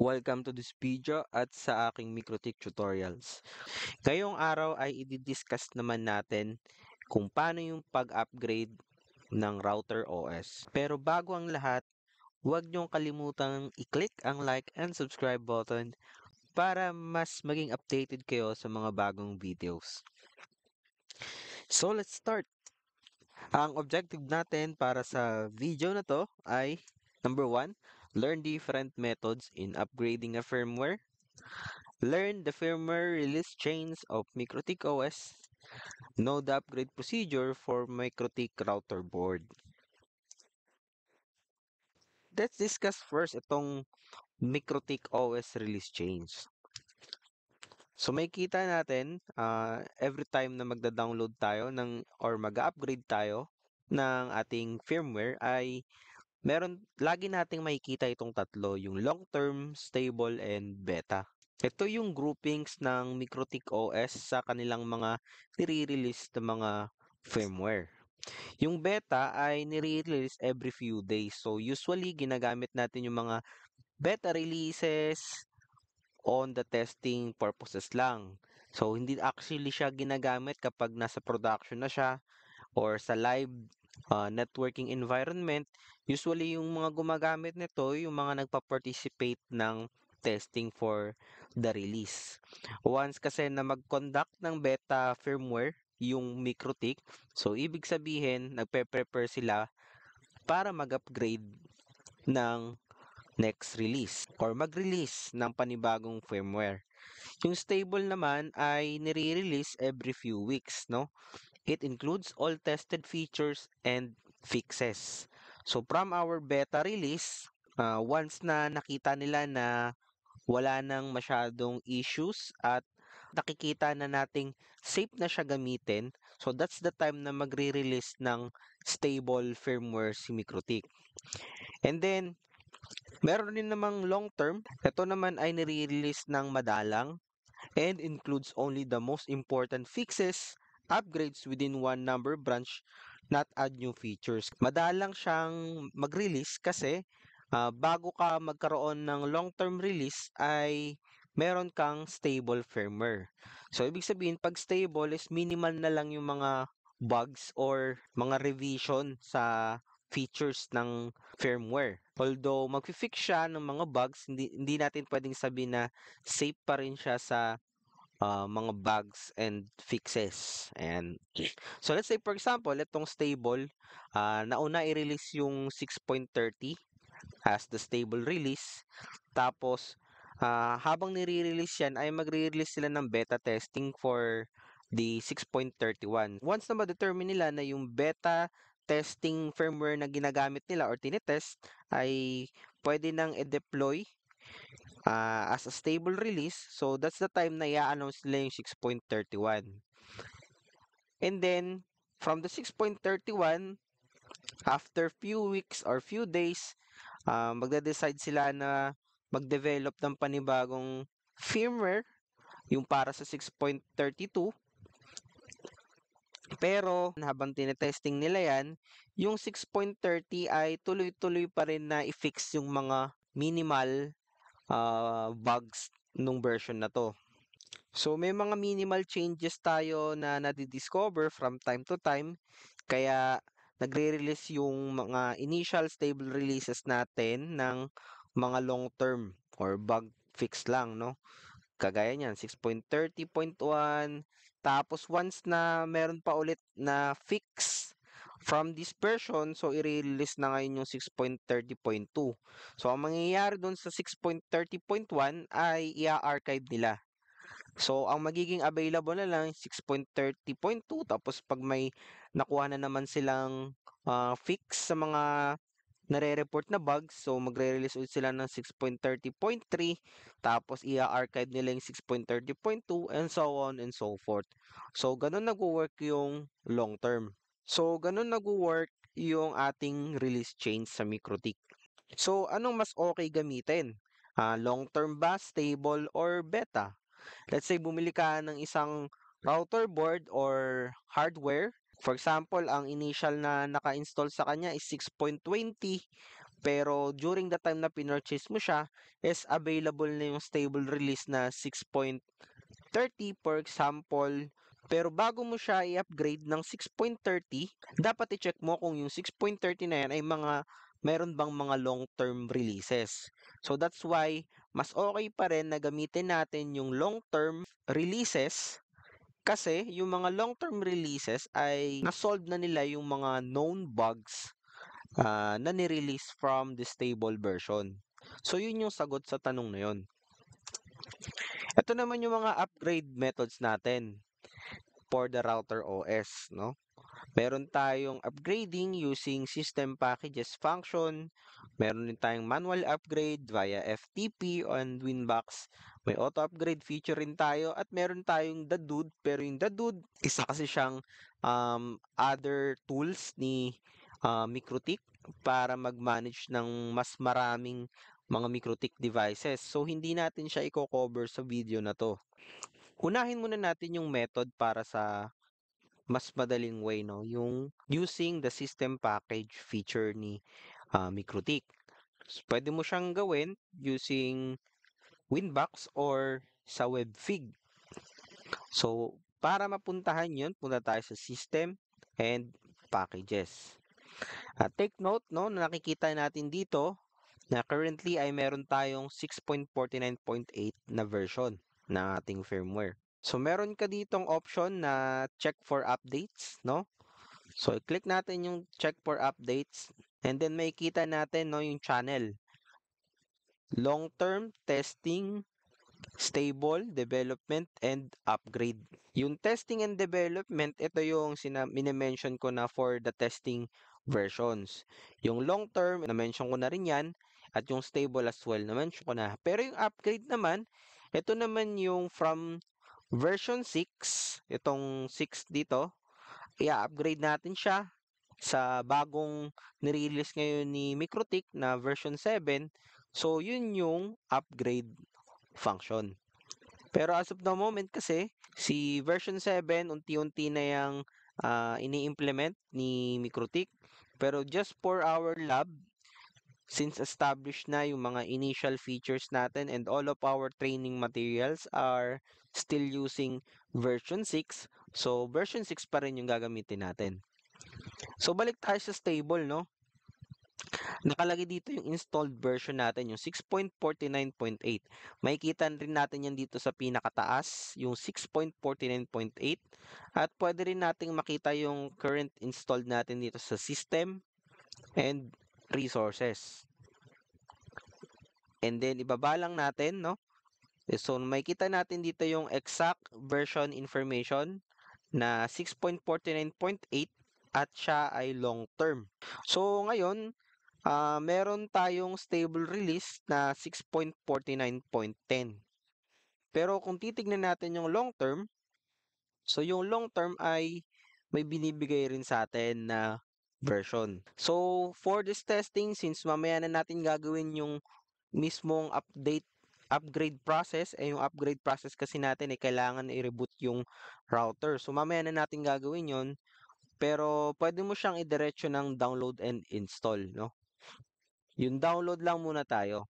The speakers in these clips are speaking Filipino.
Welcome to this video at sa aking MikroTik tutorials. Ngayong araw ay i-discuss naman natin kung paano yung pag-upgrade ng router OS. Pero bago ang lahat, huwag niyong kalimutang i-click ang like and subscribe button para mas maging updated kayo sa mga bagong videos. So let's start! Ang objective natin para sa video na to ay number 1, learn different methods in upgrading a firmware. Learn the firmware release chains of MikroTik OS. Know the upgrade procedure for MikroTik router board. Let's discuss first itong MikroTik OS release chains. So makikita natin every time na magda-download tayo or mag-upgrade tayo ng ating firmware ay lagi nating makikita itong tatlo, yung long-term, stable, and beta. Ito yung groupings ng MikroTik OS sa kanilang mga nire-release na mga firmware. Yung beta ay nire-release every few days. So usually ginagamit natin yung mga beta releases on the testing purposes lang. So hindi actually siya ginagamit kapag nasa production na siya or sa live networking environment. Usually yung mga gumagamit nito, yung mga nagpa-participate ng testing for the release. Once kasi na mag-conduct ng beta firmware, yung MikroTik, so ibig sabihin, nagpe-prepare sila para mag-upgrade ng next release or mag-release ng panibagong firmware. Yung stable naman ay nire-release every few weeks, no? It includes all tested features and fixes. So from our beta release, once na nakita nila na wala nang masyadong issues at nakikita na nating safe na siya gamitin, so that's the time na magre-release ng stable firmware si MikroTik. And then, meron din namang long term. Ito naman ay nire-release ng madalang and includes only the most important fixes, upgrades within one number branch, not add new features. Madalang siyang mag-release kasi bago ka magkaroon ng long-term release ay meron kang stable firmware. So, ibig sabihin, pag stable is minimal na lang yung mga bugs or mga revision sa features ng firmware. Although magfi-fix siya ng mga bugs, hindi natin pwedeng sabihin na safe pa rin siya sa mga bugs and fixes. And so let's say for example, itong stable, nauna i-release yung 6.30 as the stable release. Tapos habang nire-release yan ay magre-release sila ng beta testing for the 6.31. Once na ma-determine nila na yung beta testing firmware na ginagamit nila or tinetest ay pwede nang i-deploy as a stable release. So, that's the time na i-announce nila yung 6.31. And then, from the 6.31, after few weeks or few days, magde-decide sila na mag-develop ng panibagong firmware, yung para sa 6.32. Pero, habang tinetesting nila yan, yung 6.30 ay tuloy-tuloy pa rin na i-fix yung mga minimal bugs nung version na to. So may mga minimal changes tayo na nadi-discover from time to time, kaya nagre-release yung mga initial stable releases natin ng mga long term or bug fix lang, no? Kagaya niyan 6.30.1, tapos once na meron pa ulit na fix from this version, so i-release na ngayon yung 6.30.2. So ang mangyayari dun sa 6.30.1 ay i-archive nila. So, ang magiging available na lang 6.30.2, tapos pag may nakuha na naman silang fix sa mga nare-report na bugs, so magre-release ulit sila ng 6.30.3, tapos i-archive nila yung 6.30.2 and so on and so forth. So, ganun nag-work yung long term. So, ganun nag-work yung ating release change sa MikroTik. So, anong mas okay gamitin? Long term ba, stable, or beta? Let's say bumili ka ng isang router board or hardware. For example, ang initial na naka-install sa kanya is 6.20. pero during the time na pinurchase mo siya is available na yung stable release na 6.30 for example. Pero bago mo siya i-upgrade ng 6.30, dapat i-check mo kung yung 6.30 na yan ay meron bang mga long-term releases. So that's why mas okay pa rin na gamitin natin yung long-term releases kasi yung mga long-term releases ay na-solve na nila yung mga known bugs na ni-release from the stable version. So yun yung sagot sa tanong na yun. Ito naman yung mga upgrade methods natin for the router OS, no? Meron tayong upgrading using system packages function. Meron din tayong manual upgrade via FTP on Winbox. May auto upgrade feature rin tayo at meron tayong The Dude. Pero yung The Dude, isa kasi siyang other tools ni MikroTik para mag-manage ng mas maraming mga MikroTik devices. So hindi natin siya i-cover sa video na to. Unahin muna natin yung method para sa mas madaling way, no? Yung using the system package feature ni MikroTik. Pwede mo siyang gawin using Winbox or sa Webfig. So, para mapuntahan yun, punta tayo sa system and packages. Take note, no, na nakikita natin dito na currently ay meron tayong 6.49.8 na version ng ating firmware. So, meron ka ditong option na check for updates, no? So, i-click natin yung check for updates and then makikita natin, no, yung channel. Long-term testing, stable, development, and upgrade. Yung testing and development, ito yung minimension ko na for the testing versions. Yung long-term, na-mention ko na rin yan. At yung stable as well, na-mention ko na. Pero yung upgrade naman, ito naman yung from version 6, itong 6 dito, i-upgrade natin siya sa bagong nirelease ngayon ni MikroTik na version 7. So, yun yung upgrade function. Pero as of the moment kasi, si version 7, unti-unti na yung ini-implement ni MikroTik. Pero just for our lab, since established na yung mga initial features natin and all of our training materials are still using version 6, so version 6 pa rin yung gagamitin natin. So balik tayo sa stable, no? Nakalagay dito yung installed version natin, yung 6.49.8. Makikita rin natin yan dito sa pinakataas, yung 6.49.8. At pwede rin nating makita yung current installed natin dito sa system and resources. And then, ibaba lang natin, no? So, makikita natin dito yung exact version information na 6.49.8 at siya ay long term. So, ngayon, meron tayong stable release na 6.49.10. Pero kung titignan natin yung long term, so yung long term ay may binibigay rin sa atin na version. So for this testing, since mamaya na natin gagawin yung mismong upgrade process, yung upgrade process kasi natin ay kailangan i-reboot yung router. So mamaya na natin gagawin yon, pero pwede mo siyang idiretso ng download and install, no? Yung download lang muna tayo.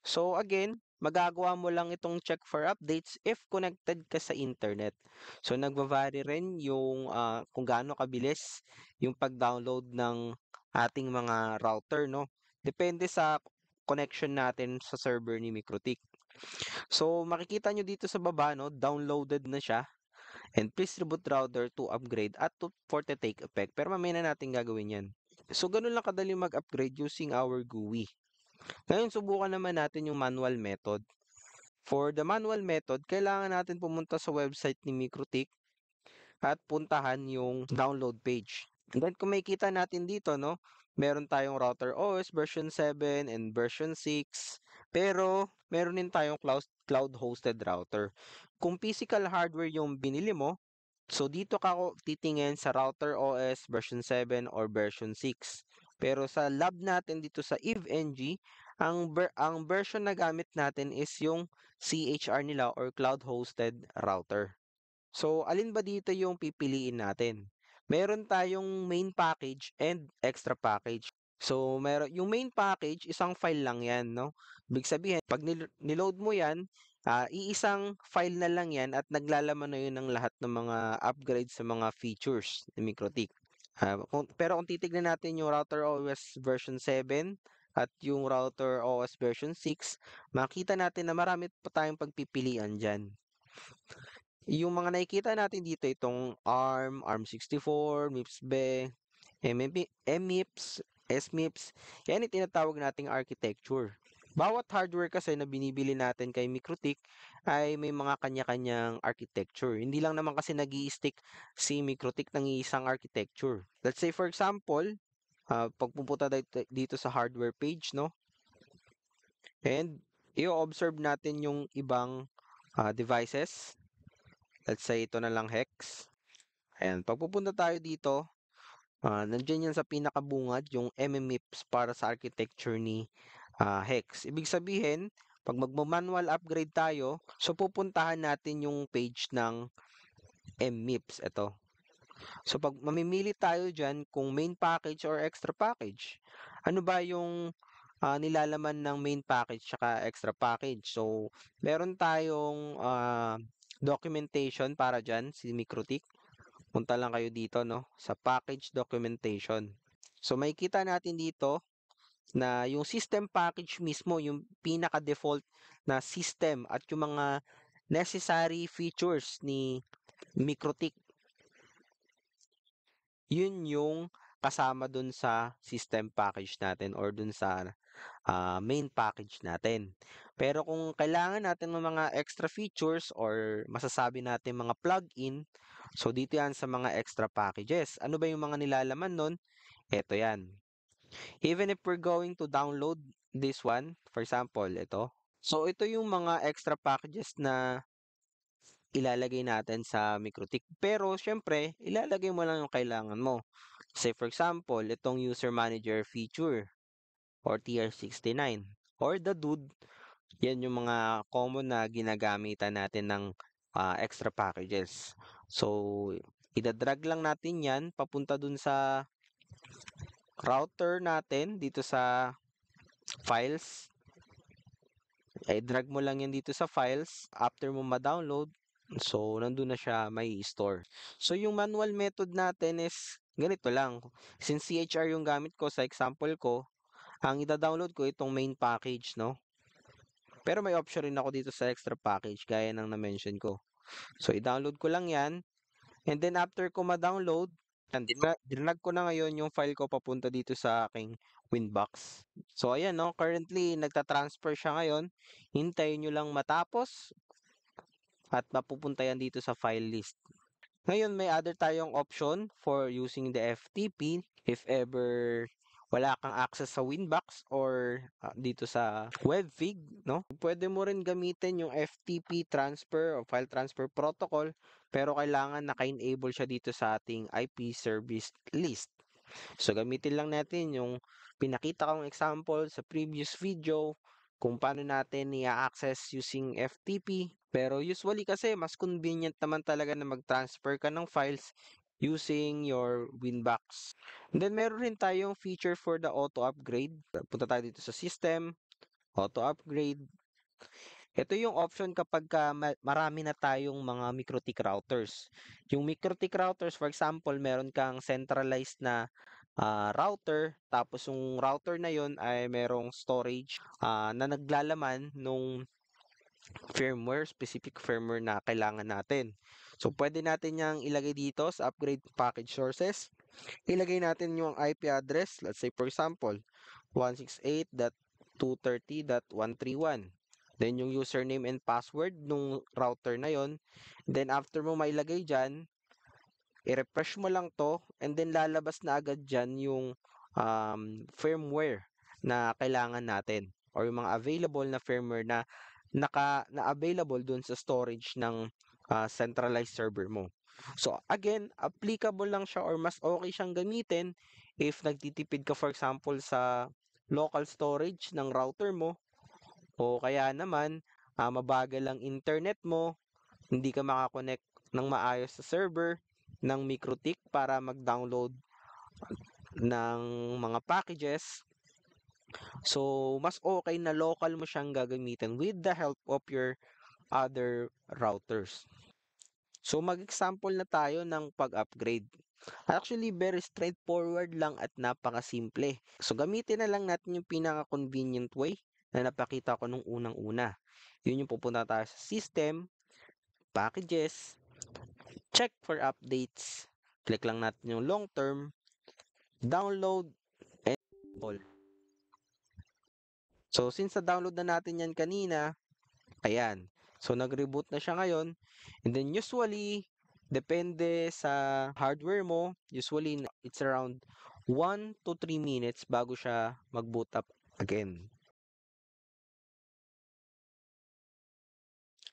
So again, magagawa mo lang itong check for updates if connected ka sa internet. So nagva-vary rin yung kung gaano kabilis yung pag-download ng ating mga router, no? Depende sa connection natin sa server ni MikroTik. So makikita nyo dito sa baba, no, downloaded na siya. And please reboot router to upgrade at for the take effect. Pero mamaya na natin gagawin yan. So ganun lang kadali mag-upgrade using our GUI. Ngayon, subukan naman natin yung manual method. For the manual method, kailangan natin pumunta sa website ni MikroTik at puntahan yung download page. And then kung makikita natin dito, no, meron tayong router OS version 7 and version 6, pero meron din tayong cloud-hosted router. Kung physical hardware yung binili mo, so dito ka titingin sa router OS version 7 or version 6. Pero sa lab natin dito sa EveNG, ang version na gamit natin is yung CHR nila or cloud hosted router. So alin ba dito yung pipiliin natin? meron tayong main package and extra package. So, yung main package, isang file lang yan, no? Ibig sabihin, pag niload mo yan, iisang file na lang yan at naglalaman na yun ng lahat ng mga upgrades sa mga features ni MikroTik. Pero kung titignan natin yung Router OS version 7 at yung Router OS version 6, makita natin na marami pa tayong pagpipilian dyan. Yung mga nakikita natin dito, itong ARM, ARM64, MIPS-BE, MIPS, SMIPS, yan yung tinatawag nating architecture. Bawat hardware kasi na binibili natin kay MikroTik ay may mga kanya-kanyang architecture. Hindi lang naman kasi nag-i-stick si MikroTik ng isang architecture. Let's say for example, pagpupunta dito sa hardware page, no? And i-observe natin yung ibang devices. Let's say ito na lang hex. Ayan, pagpupunta tayo dito, nandiyan yan sa pinakabungad yung MMIPS para sa architecture ni hex. Ibig sabihin, pag magmo-manual upgrade tayo, so pupuntahan natin yung page ng MMIPS. Ito. So pag mamimili tayo dyan kung main package or extra package, ano ba yung nilalaman ng main package tsaka extra package? So meron tayong documentation para dyan, si MikroTik. Punta lang kayo dito, no, sa package documentation. So makikita natin dito na yung system package mismo, yung pinaka-default na system at yung mga necessary features ni MikroTik, yun yung kasama dun sa system package natin or dun sa main package natin. Pero kung kailangan natin ng mga extra features or masasabi natin mga plug-in, so dito yan sa mga extra packages. Ano ba yung mga nilalaman nun? Ito yan. Even if we're going to download this one, for example, ito. So ito yung mga extra packages na ilalagay natin sa MikroTik. Pero syempre, ilalagay mo lang yung kailangan mo. Say for example, itong user manager feature or TR69 or the dude, yan yung mga common na ginagamitan natin ng extra packages. So, idadrag lang natin yan papunta dun sa router natin dito sa files. I-drag mo lang yan dito sa files. After mo ma-download, so nandun na siya may store. So yung manual method natin is ganito lang. Since CHR yung gamit ko sa example ko, ang ida-download ko itong main package, no? Pero may option rin ako dito sa extra package gaya ng na-mention ko. So i-download ko lang yan. And then after ko ma-download, dinag ko na ngayon yung file ko papunta dito sa aking Winbox. So ayan no, currently nagta-transfer siya ngayon. Hintayin nyo lang matapos at mapupunta yan dito sa file list. Ngayon may other tayong option for using the FTP if ever wala kang access sa Winbox or dito sa WebFig, no? Pwede mo rin gamitin yung FTP transfer o file transfer protocol pero kailangan naka-enable siya dito sa ating IP service list. So gamitin lang natin yung pinakita kong example sa previous video kung paano natin i-access using FTP. Pero usually kasi mas convenient naman talaga na mag-transfer ka ng files using your Winbox. And then meron rin tayong feature for the auto upgrade. Punta tayo dito sa system, auto upgrade. Ito yung option kapag marami na tayong mga MikroTik routers. Yung MikroTik routers, for example, meron kang centralized na router, tapos yung router na yon ay merong storage na naglalaman nung firmware, specific firmware na kailangan natin. So, pwede natin yang ilagay dito sa upgrade package sources. Ilagay natin yung IP address, let's say for example, 168.230.131. Then yung username and password nung router na yon. Then after mo mailagay dyan, i-refresh mo lang to and then lalabas na agad dyan yung firmware na kailangan natin or yung mga available na firmware na available dun sa storage ng centralized server mo. So again, applicable lang siya or mas okay siyang gamitin if nagtitipid ka for example sa local storage ng router mo o kaya naman mabagal ang internet mo, hindi ka makakonect ng maayos sa server, ng MikroTik para mag-download ng mga packages. So, mas okay na local mo siyang gagamitin with the help of your other routers. So, mag-example na tayo ng pag-upgrade. Actually, very straightforward lang at napakasimple. So, gamitin na lang natin yung pinaka-convenient way na napakita ko nung unang-una. Yun yung pupunta tayo sa system, packages, check for updates. Click lang natin yung long term, download, and install. So, since na-download na natin yan kanina, ayan. So, nag-reboot na siya ngayon. And then, usually, depende sa hardware mo, usually, it's around 1 to 3 minutes bago siya mag-boot up again.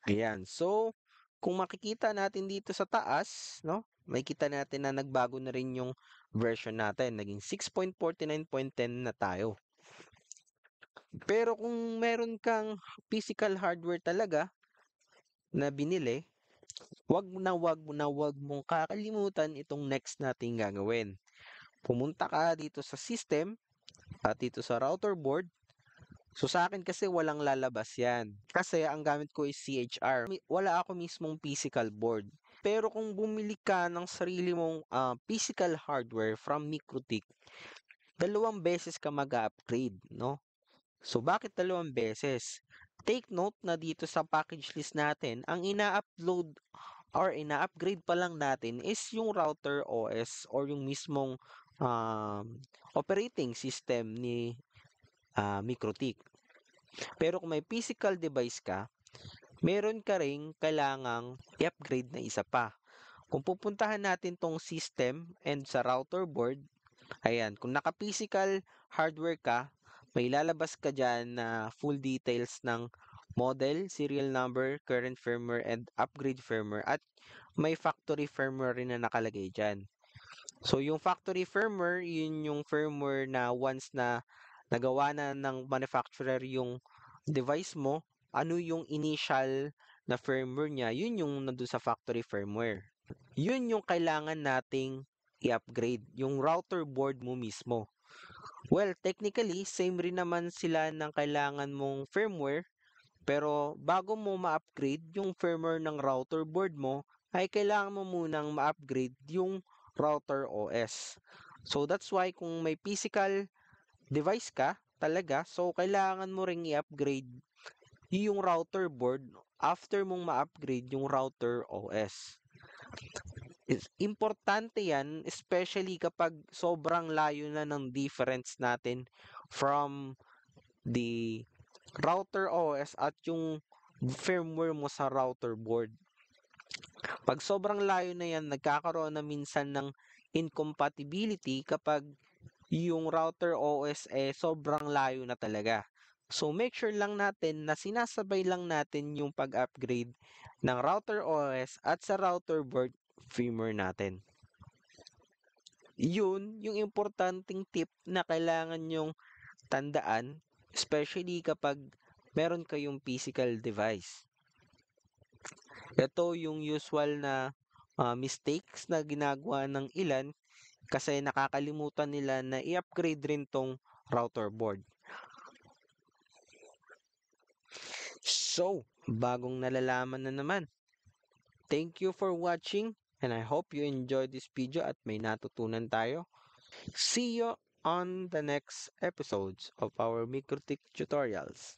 Ayan. So, kung makikita natin dito sa taas, no, makikita natin na nagbago na rin yung version natin. Naging 6.49.10 na tayo. Pero kung meron kang physical hardware talaga na binili, wag mong kakalimutan itong next nating gagawin. Pumunta ka dito sa system at dito sa router board. So sa akin kasi walang lalabas yan. Kasi ang gamit ko is CHR. Wala ako mismong physical board. Pero kung bumili ka ng sarili mong physical hardware from MikroTik, 2 beses ka mag-upgrade, no? So bakit 2 beses? Take note na dito sa package list natin, ang ina-upload or ina-upgrade pa lang natin is yung router OS or yung mismong operating system ni MikroTik. Pero kung may physical device ka, meron ka ring kailangang i-upgrade na isa pa. Kung pupuntahan natin tong system and sa router board, ayan, kung naka-physical hardware ka, may lalabas ka dyan na full details ng model, serial number, current firmware, and upgrade firmware. At may factory firmware rin na nakalagay dyan. So, yung factory firmware, yun yung firmware na once na nagawa na ng manufacturer yung device mo, ano yung initial na firmware niya, yun yung nandun sa factory firmware. Yun yung kailangan nating i-upgrade, yung router board mo mismo. Well, technically, same rin naman sila ng kailangan mong firmware, pero bago mo ma-upgrade yung firmware ng router board mo, ay kailangan mo munang ma-upgrade yung router OS. So that's why kung may physical device ka talaga, so kailangan mo ring i-upgrade yung router board after mong ma-upgrade yung router OS. Importante yan, especially kapag sobrang layo na ng difference natin from the router OS at yung firmware mo sa router board. Pag sobrang layo na yan, nagkakaroon na minsan ng incompatibility kapag yung router OS sobrang layo na talaga. So make sure lang natin na sinasabay lang natin yung pag-upgrade ng router OS at sa router board firmware natin. Yun yung importanteng tip na kailangan yung tandaan, especially kapag meron kayong physical device. Ito yung usual na mistakes na ginagawa ng ilan kasi nakakalimutan nila na i-upgrade rin tong router board. So, bagong nalalaman na naman. Thank you for watching and I hope you enjoyed this video at may natutunan tayo. See you on the next episodes of our MikroTik tutorials.